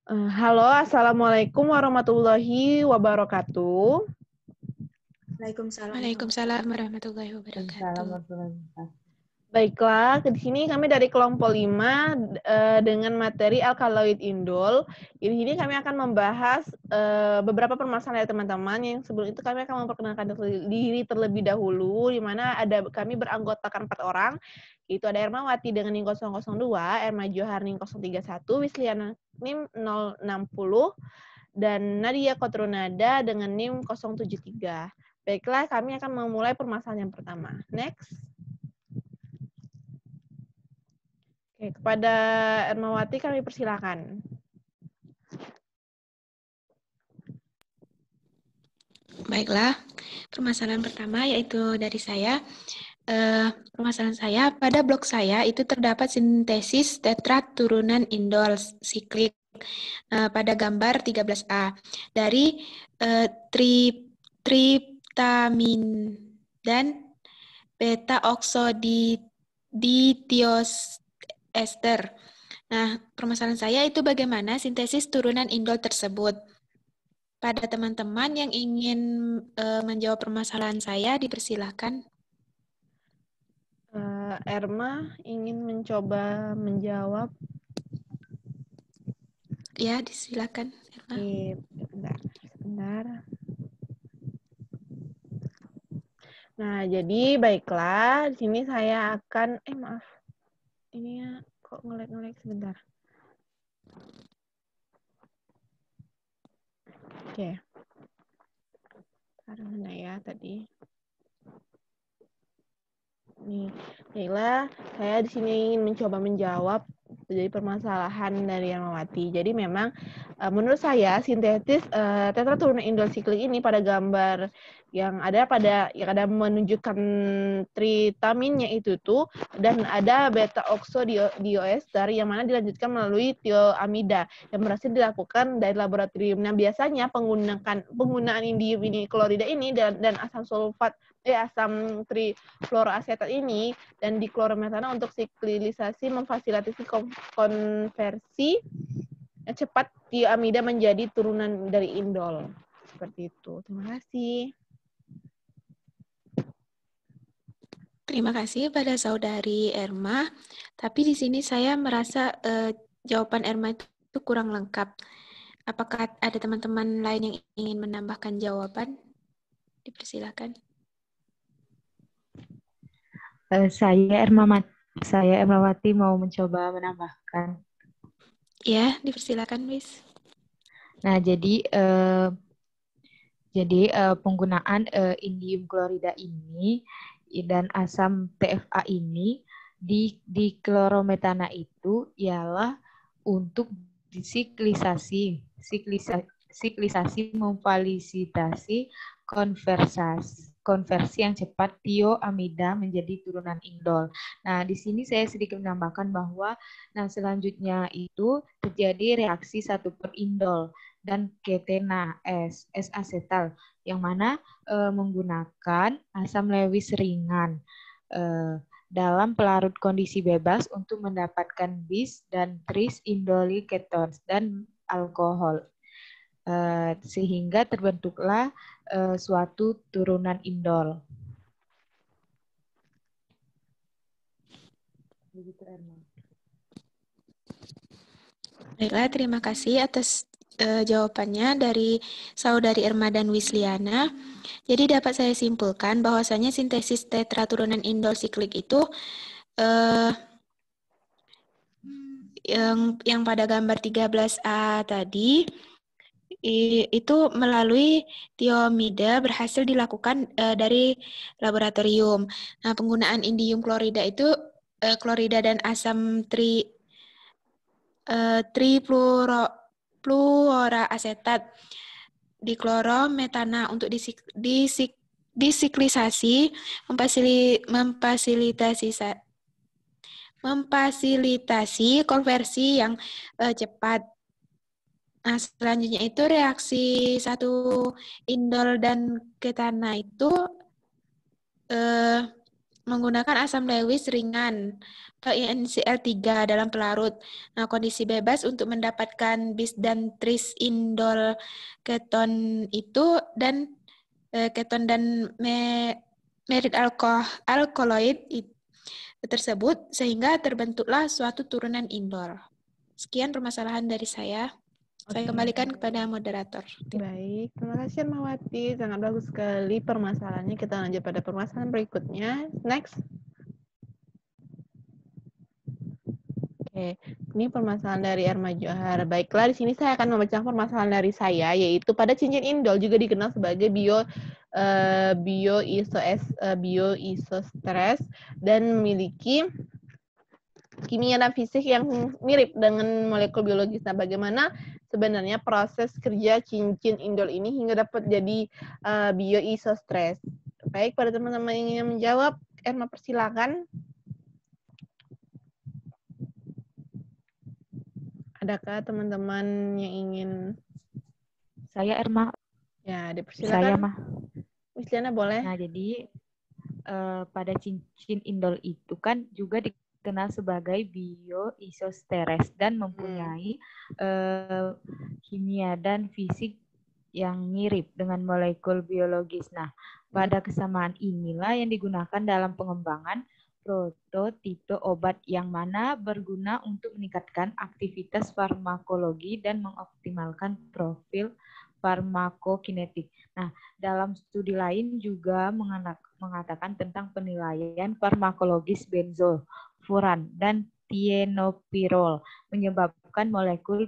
Halo, Assalamualaikum warahmatullahi wabarakatuh. Waalaikumsalam warahmatullahi wabarakatuh. Baiklah, di sini kami dari kelompok 5 dengan materi alkaloid indol. Di sini kami akan membahas beberapa permasalahan dari teman-teman. Yang sebelum itu kami akan memperkenalkan diri terlebih dahulu, di mana kami beranggotakan 4 orang. Itu ada Ermawati dengan NIM 002, Erma Johar NIM 031, Wisliana NIM 060, dan Nadia Kotrunada dengan NIM 073. Baiklah, kami akan memulai permasalahan yang pertama. Next. Oke, kepada Ermawati kami persilakan. Baiklah, permasalahan pertama yaitu dari saya. Permasalahan saya, pada blok saya itu terdapat sintesis tetrat turunan indol siklik pada gambar 13A dari triptamin dan beta oksoditioester. Nah, permasalahan saya itu bagaimana sintesis turunan indol tersebut. Pada teman-teman yang ingin menjawab permasalahan saya, dipersilahkan. Erma ingin mencoba menjawab. Ya, disilakan, Erma. Sebentar. Nah, jadi baiklah, di sini saya akan maaf. Ini ya kok ngelek-ngelek sebentar. Oke. Karena ya tadi. Nih, baiklah, saya di sini ingin mencoba menjawab jadi permasalahan dari Ermawati. Jadi memang menurut saya sintetis tetraturunan indol siklik ini pada gambar yang ada menunjukkan tritaminnya itu tuh, dan ada beta oksodioester yang mana dilanjutkan melalui tioamida yang berhasil dilakukan dari laboratorium. Nah, biasanya penggunaan indium ini klorida ini dan asam sulfat asam trifluoroasetat ini dan diklorometana untuk siklilisasi memfasilitasi konversi cepat tioamida menjadi turunan dari indol. Seperti itu. Terima kasih. Terima kasih pada saudari Erma. Tapi di sini saya merasa jawaban Erma itu kurang lengkap. Apakah ada teman-teman lain yang ingin menambahkan jawaban? Dipersilakan. Saya Ermawati mau mencoba menambahkan. Ya, dipersilakan, Miss. Nah, jadi penggunaan indium klorida ini dan asam TFA ini di klorometana itu ialah untuk siklisasi memfasilitasi konversi yang cepat tioamida menjadi turunan indol. Nah, di sini saya sedikit menambahkan bahwa selanjutnya itu terjadi reaksi satu per indol dan ketena S-asetal yang mana menggunakan asam Lewis ringan dalam pelarut kondisi bebas untuk mendapatkan bis dan tris indoli ketones dan alkohol. Sehingga terbentuklah suatu turunan indol. Begitu, Erma. Baiklah, terima kasih atas jawabannya dari saudari Erma dan Wisliana. Jadi dapat saya simpulkan bahwasanya sintesis tetraturunan indol siklik itu yang pada gambar 13A tadi itu melalui tioamida berhasil dilakukan dari laboratorium. Nah, penggunaan indium klorida itu klorida dan asam trifluoroasetat diklorometana untuk disiklisasi memfasilitasi konversi yang cepat. Nah, selanjutnya itu reaksi satu indol dan ketana itu menggunakan asam Lewis ringan atau NCl3 dalam pelarut. Nah, kondisi bebas untuk mendapatkan bis dan tris indol keton itu dan keton dan merit alkaloid tersebut sehingga terbentuklah suatu turunan indol. Sekian permasalahan dari saya. Saya kembalikan kepada moderator. Baik, terima kasih Ermawati. Sangat bagus sekali permasalahannya. Kita lanjut pada permasalahan berikutnya. Next. Oke, ini permasalahan dari Erma Johar. Baiklah, di sini saya akan membacakan permasalahan dari saya, yaitu pada cincin indol juga dikenal sebagai bioisosteres dan memiliki kimia dan fisik yang mirip dengan molekul biologis. Nah, bagaimana sebenarnya proses kerja cincin indol ini hingga dapat jadi bioisosteres? Baik, pada teman-teman yang ingin menjawab, Erma persilakan. Adakah teman-teman yang ingin? Saya Erma. Ya, Saya dipersilakan. mah. Miss Liana boleh. Nah, jadi pada cincin indol itu kan juga dikenal sebagai bioisosteres dan mempunyai kimia dan fisik yang mirip dengan molekul biologis. Nah, pada kesamaan inilah yang digunakan dalam pengembangan prototipe obat yang mana berguna untuk meningkatkan aktivitas farmakologi dan mengoptimalkan profil farmakokinetik. Nah, dalam studi lain juga mengatakan tentang penilaian farmakologis benzofuran dan tienopirol menyebabkan molekul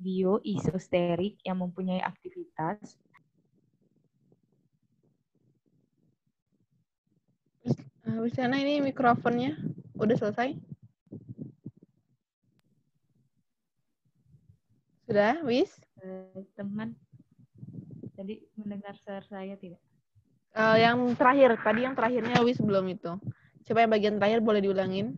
bioisosterik yang mempunyai aktivitas. Miss Liana, ini mikrofonnya udah selesai? Sudah, Wis? Teman, tadi mendengar suara saya tidak? Yang terakhir, tadi yang terakhirnya Wis belum itu. Coba yang bagian terakhir boleh diulangin.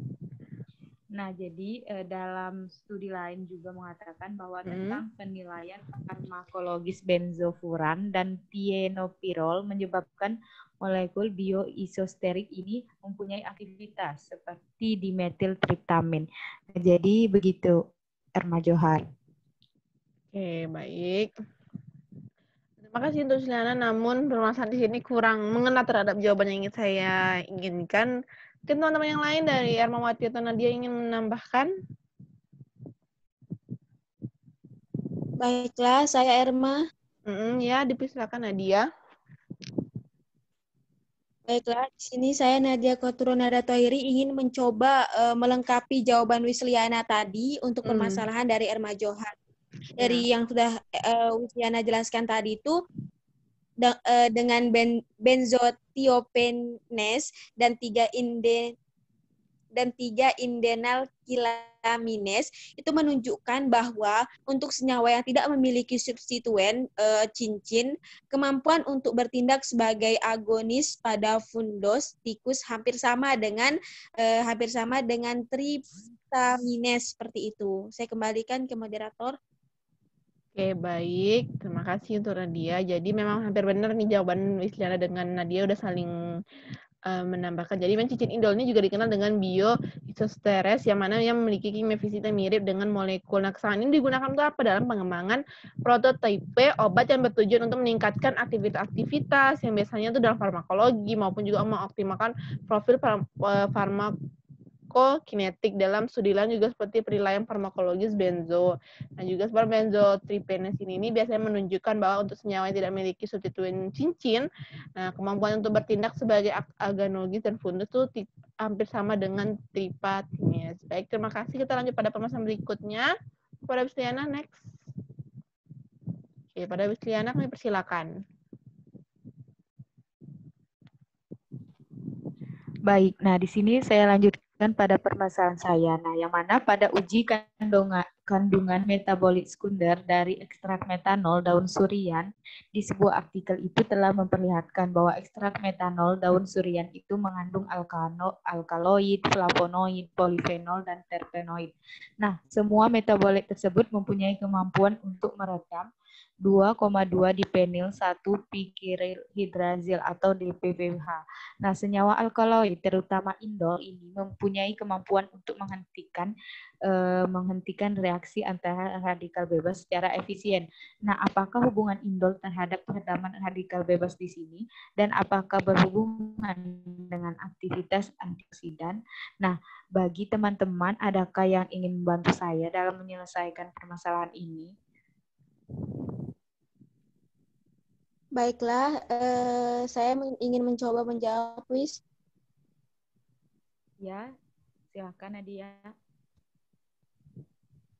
Nah, jadi dalam studi lain juga mengatakan bahwa tentang penilaian farmakologis benzofuran dan tienopirol menyebabkan molekul bioisosterik ini mempunyai aktivitas seperti dimetiltriptamin. Nah, jadi begitu, Erma Johar. Oke, baik. Terima kasih untuk Silana, namun permasalahan di sini kurang mengena terhadap jawaban yang ingin saya inginkan. Mungkin teman-teman yang lain dari Ermawati atau Nadia ingin menambahkan? Baiklah, saya Erma. Ya, dipersilakan Nadia. Baiklah, di sini saya Nadia Koturunada Tohiri ingin mencoba melengkapi jawaban Wisliana tadi untuk permasalahan dari Erma Johar. Dari yang sudah Wisliana jelaskan tadi itu dengan benzotiopenes dan 3 indenal kilamines itu menunjukkan bahwa untuk senyawa yang tidak memiliki substituen cincin, kemampuan untuk bertindak sebagai agonis pada fundos tikus hampir sama dengan triptamines seperti itu. Saya kembalikan ke moderator. Oke, baik. Terima kasih untuk Nadia. Jadi memang hampir benar nih jawaban Wisliana dengan Nadia udah saling menambahkan. Jadi cincin indol ini juga dikenal dengan bioisosteres yang mana yang memiliki kimia fisik yang mirip dengan molekul. Nah, kesamaan ini digunakan untuk apa? Dalam pengembangan prototipe obat yang bertujuan untuk meningkatkan aktivitas-aktivitas yang biasanya itu dalam farmakologi maupun juga mengoptimalkan profil farmakokinetik dalam studi lain juga seperti penilaian farmakologis benzo. Nah, juga seperti benzotripenes ini biasanya menunjukkan bahwa untuk senyawa yang tidak memiliki substituen cincin, nah kemampuan untuk bertindak sebagai agonologis dan fundus itu hampir sama dengan triptamines. Baik, terima kasih. Kita lanjut pada permasalahan berikutnya. Pada Wisliana, next. Oke, pada Wisliana kami persilakan. Baik, nah di sini saya lanjutkan pada permasalahan saya. Nah, yang mana pada uji kandungan metabolit sekunder dari ekstrak metanol daun surian di sebuah artikel itu telah memperlihatkan bahwa ekstrak metanol daun surian itu mengandung alkaloid, flavonoid, polifenol, dan terpenoid. Nah, semua metabolit tersebut mempunyai kemampuan untuk meredam 2,2 dipenil 1 pikirhidrazil atau DPPH. Nah, senyawa alkaloid terutama indol ini mempunyai kemampuan untuk menghentikan reaksi antara radikal bebas secara efisien. Nah, apakah hubungan indol terhadap peredaman radikal bebas di sini dan apakah berhubungan dengan aktivitas antioksidan? Nah, bagi teman-teman, adakah yang ingin membantu saya dalam menyelesaikan permasalahan ini? Baiklah, saya ingin mencoba menjawab, Wis. Ya, silakan Nadia.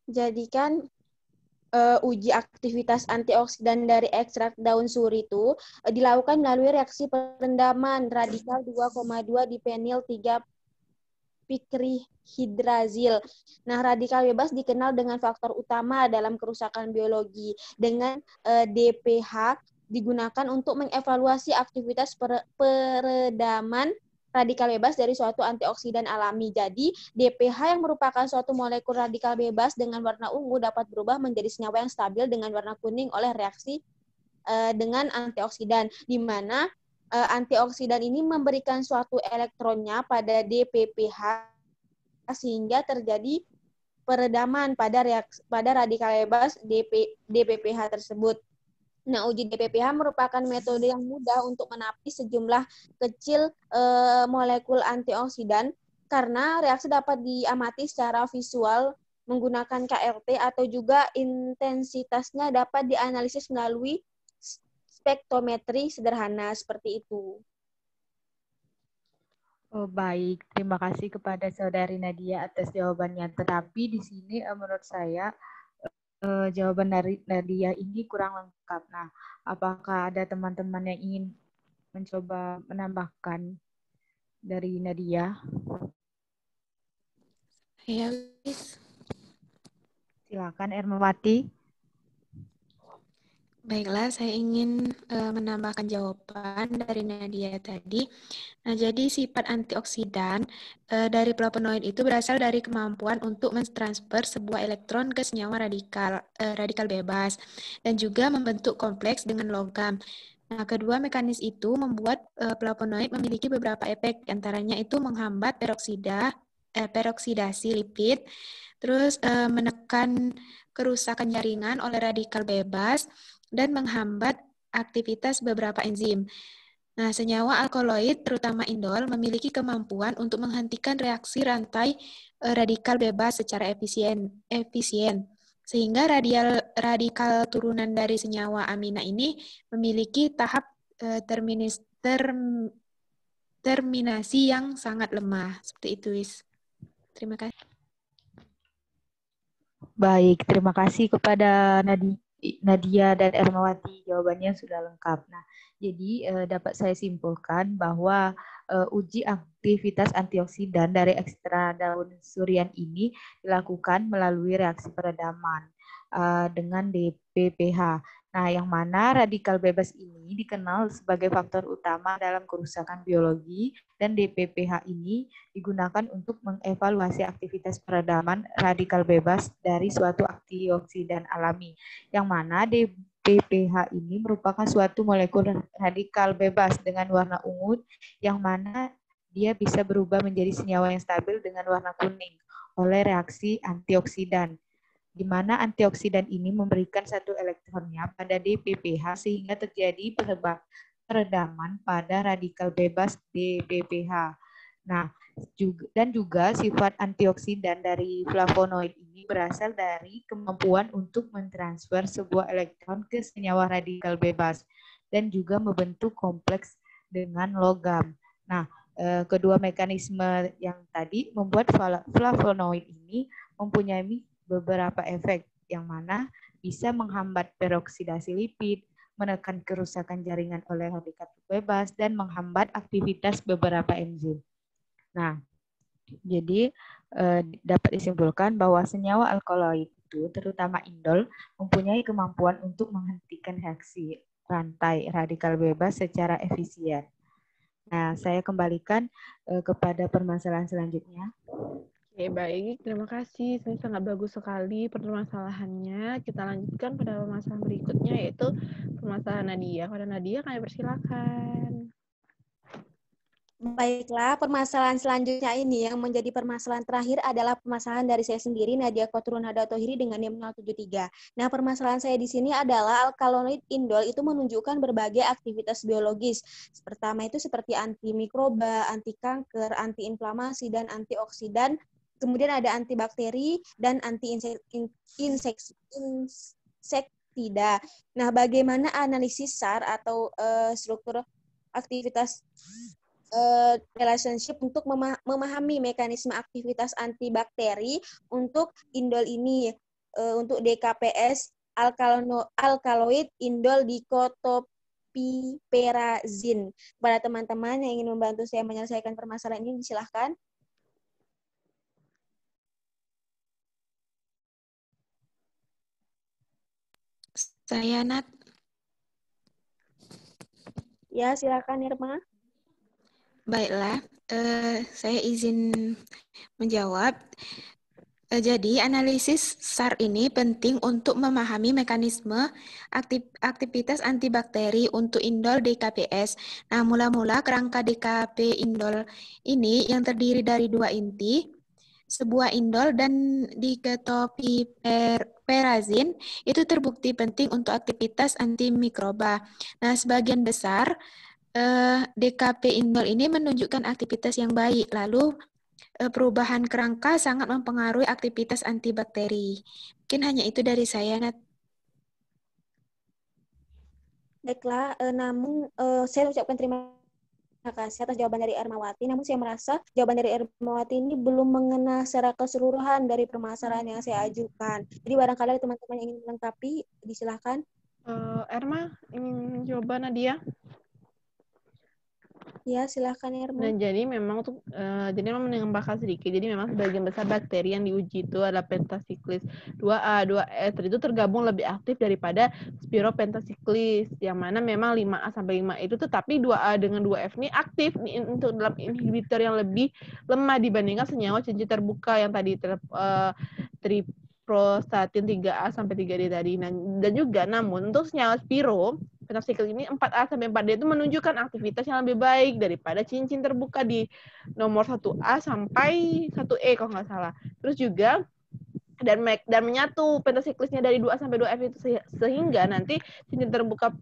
Jadi kan uji aktivitas antioksidan dari ekstrak daun suri itu dilakukan melalui reaksi perendaman radikal 2,2 dipenil 3 pikrihidrazil. Nah, radikal bebas dikenal dengan faktor utama dalam kerusakan biologi. Dengan DPH digunakan untuk mengevaluasi aktivitas peredaman radikal bebas dari suatu antioksidan alami. Jadi, DPH yang merupakan suatu molekul radikal bebas dengan warna ungu dapat berubah menjadi senyawa yang stabil dengan warna kuning oleh reaksi dengan antioksidan, di mana antioksidan ini memberikan suatu elektronnya pada DPPH sehingga terjadi peredaman pada radikal bebas DPPH tersebut. Nah, uji DPPH merupakan metode yang mudah untuk menapis sejumlah kecil molekul antioksidan karena reaksi dapat diamati secara visual menggunakan KRT atau juga intensitasnya dapat dianalisis melalui spektrometri sederhana seperti itu. Oh, baik, terima kasih kepada Saudari Nadia atas jawabannya. Tetapi di sini menurut saya jawaban dari Nadia ini kurang lengkap. Nah, apakah ada teman-teman yang ingin mencoba menambahkan dari Nadia? Ya, Wis. Silakan Ermawati. Baiklah, saya ingin menambahkan jawaban dari Nadia tadi. Nah, jadi sifat antioksidan dari flavonoid itu berasal dari kemampuan untuk mentransfer sebuah elektron ke senyawa radikal bebas dan juga membentuk kompleks dengan logam. Nah, kedua mekanisme itu membuat flavonoid memiliki beberapa efek, antaranya itu menghambat peroksidasi lipid, terus menekan kerusakan jaringan oleh radikal bebas, dan menghambat aktivitas beberapa enzim. Nah, senyawa alkaloid, terutama indol, memiliki kemampuan untuk menghentikan reaksi rantai radikal bebas secara efisien. Sehingga radikal turunan dari senyawa amina ini memiliki tahap terminasi yang sangat lemah. Seperti itu, Wis. Terima kasih. Baik, terima kasih kepada Nadia dan Ermawati, jawabannya sudah lengkap. Nah, jadi dapat saya simpulkan bahwa uji aktivitas antioksidan dari ekstrak daun surian ini dilakukan melalui reaksi peredaman dengan DPPH. Nah, yang mana radikal bebas ini dikenal sebagai faktor utama dalam kerusakan biologi dan DPPH ini digunakan untuk mengevaluasi aktivitas peredaman radikal bebas dari suatu antioksidan alami, yang mana DPPH ini merupakan suatu molekul radikal bebas dengan warna ungu, yang mana dia bisa berubah menjadi senyawa yang stabil dengan warna kuning oleh reaksi antioksidan, di mana antioksidan ini memberikan satu elektronnya pada DPPH sehingga terjadi peredaman pada radikal bebas DPPH. Nah, juga sifat antioksidan dari flavonoid ini berasal dari kemampuan untuk mentransfer sebuah elektron ke senyawa radikal bebas dan juga membentuk kompleks dengan logam. Nah, kedua mekanisme yang tadi membuat flavonoid ini mempunyai beberapa efek yang mana bisa menghambat peroksidasi lipid, menekan kerusakan jaringan oleh radikal bebas, dan menghambat aktivitas beberapa enzim. Nah, jadi dapat disimpulkan bahwa senyawa alkaloid itu, terutama indol, mempunyai kemampuan untuk menghentikan reaksi rantai radikal bebas secara efisien. Nah, saya kembalikan kepada permasalahan selanjutnya. Oke, baik. Terima kasih. Ini sangat bagus sekali permasalahannya. Kita lanjutkan pada permasalahan berikutnya, yaitu permasalahan Nadia. Pada Nadia, kami persilakan. Baiklah, permasalahan selanjutnya ini yang menjadi permasalahan terakhir adalah permasalahan dari saya sendiri, Nadia Koturunada Tohiri dengan NIM 073. Nah, permasalahan saya di sini adalah alkaloid indol itu menunjukkan berbagai aktivitas biologis. Pertama itu seperti antimikroba, anti kanker, antiinflamasi, dan antioksidan. Kemudian ada antibakteri dan anti-insektisida. Nah, bagaimana analisis SAR atau struktur aktivitas relationship untuk memahami mekanisme aktivitas antibakteri untuk indol ini, untuk DKPS alkaloid indol dikotopiperazin. Kepada teman-teman yang ingin membantu saya menyelesaikan permasalahan ini, silahkan. Saya Nat. Ya, silakan Irma. Baiklah, saya izin menjawab. Jadi, analisis SAR ini penting untuk memahami mekanisme aktivitas antibakteri untuk indol DKPS. Nah, mula-mula kerangka DKP indol ini yang terdiri dari dua inti, sebuah indol dan diketopiperazin itu terbukti penting untuk aktivitas antimikroba. Nah, sebagian besar DKP indol ini menunjukkan aktivitas yang baik, lalu perubahan kerangka sangat mempengaruhi aktivitas antibakteri. Mungkin hanya itu dari saya, Nat. Baiklah, namun saya ucapkan terima kasih atas jawaban dari Ermawati. Namun saya merasa jawaban dari Ermawati ini belum mengena secara keseluruhan dari permasalahan yang saya ajukan. Jadi barangkali teman-teman yang ingin melengkapi, disilahkan. Erma, ingin mencoba Nadia? Ya, silahkan Erma. Dan jadi memang untuk jadi memang menambahkan sedikit. Jadi memang sebagian besar bakteri yang diuji itu adalah pentasiklis 2A, 2E itu tergabung lebih aktif daripada spiropentasiklis yang mana memang 5A sampai 5 itu tetapi 2A dengan 2F ini aktif untuk dalam inhibitor yang lebih lemah dibandingkan senyawa cincin terbuka yang tadi triprostatin 3A sampai 3D tadi. Dan juga namun untuk senyawa spiro pentasiklis ini 4A sampai 4D itu menunjukkan aktivitas yang lebih baik daripada cincin terbuka di nomor 1A sampai 1E kalau nggak salah. Terus juga dan menyatu pentasiklisnya dari 2A sampai 2F itu sehingga nanti cincin terbuka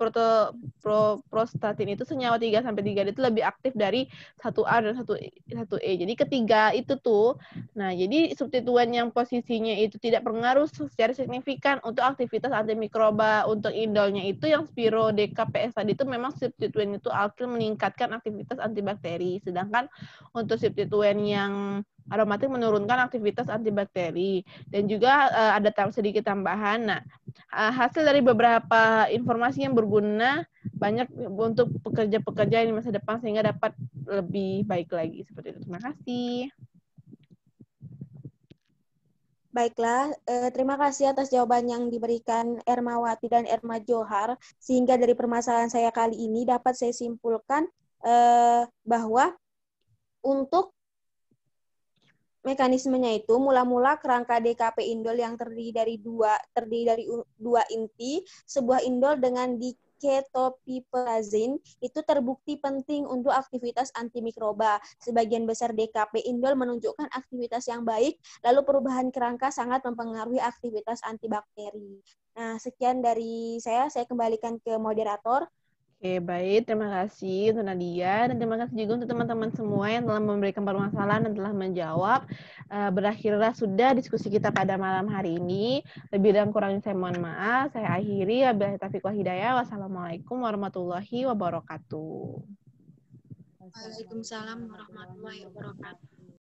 prostatin itu senyawa 3 sampai 3D itu lebih aktif dari 1A dan 1E. Jadi ketiga itu tuh, nah jadi substituen yang posisinya itu tidak berpengaruh secara signifikan untuk aktivitas antimikroba. Untuk indolnya itu yang spiro DKPS tadi itu memang substituen itu alkil meningkatkan aktivitas antibakteri. Sedangkan untuk substituen yang aromatik menurunkan aktivitas antibakteri. Dan juga ada sedikit tambahan. Nah, hasil dari beberapa informasi yang berguna banyak untuk pekerja-pekerja di masa depan sehingga dapat lebih baik lagi. Seperti itu. Terima kasih. Baiklah, terima kasih atas jawaban yang diberikan Ermawati dan Erma Johar. Sehingga dari permasalahan saya kali ini dapat saya simpulkan bahwa untuk mekanismenya itu mula-mula kerangka DKP indol yang terdiri dari dua inti, sebuah indol dengan diketopiperazin itu terbukti penting untuk aktivitas antimikroba. Sebagian besar DKP indol menunjukkan aktivitas yang baik, lalu perubahan kerangka sangat mempengaruhi aktivitas antibakteri. Nah, sekian dari saya kembalikan ke moderator. Oke, baik. Terima kasih untuk Nadia dan terima kasih juga untuk teman-teman semua yang telah memberikan permasalahan dan telah menjawab. Berakhirlah sudah diskusi kita pada malam hari ini. Lebih dan kurangnya saya mohon maaf. Saya akhiri. Wabillahi taufiq wal hidayah. Wassalamualaikum warahmatullahi wabarakatuh. Waalaikumsalam warahmatullahi wabarakatuh.